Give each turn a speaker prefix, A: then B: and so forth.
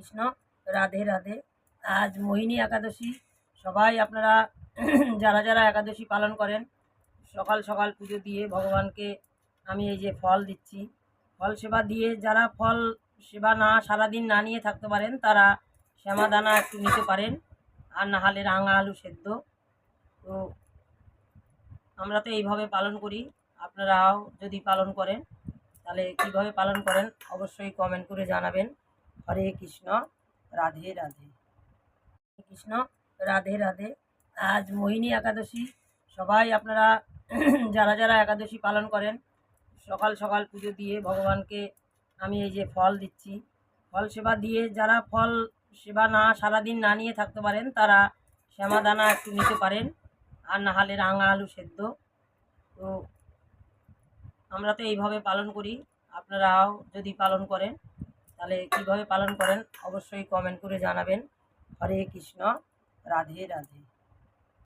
A: কৃষ্ণ। রাধে রাধে। আজ মোহিনী একাদশী। সবাই আপনারা যারা যারা একাদশী পালন করেন, সকাল সকাল পুজো দিয়ে ভগবানকে আমি এই যে ফল দিচ্ছি। ফল সেবা দিয়ে যারা ফল সেবা না সারাদিন না নিয়ে থাকতে পারেন, তারা শ্যামাদানা একটু নিতে পারেন, আর না হলে রাঙা আলু সেদ্ধ। তো আমরা তো এইভাবে পালন করি, আপনারাও যদি পালন করেন তাহলে কীভাবে পালন করেন অবশ্যই কমেন্ট করে জানাবেন। হরে কৃষ্ণ। রাধে রাধে। কৃষ্ণ। রাধে রাধে। আজ মোহিনী একাদশী। সবাই আপনারা যারা যারা একাদশী পালন করেন, সকাল সকাল পুজো দিয়ে ভগবানকে আমি এই যে ফল দিচ্ছি। ফল সেবা দিয়ে যারা ফল সেবা না সারাদিন না নিয়ে থাকতে পারেন, তারা শ্যামাদানা একটু নিতে পারেন, আর না হলে রাঙা আলু সেদ্ধ। তো আমরা তো এইভাবে পালন করি, আপনারাও যদি পালন করেন তাহলে কীভাবে পালন করেন অবশ্যই কমেন্ট করে জানাবেন। হরে কৃষ্ণ। রাধে রাধে।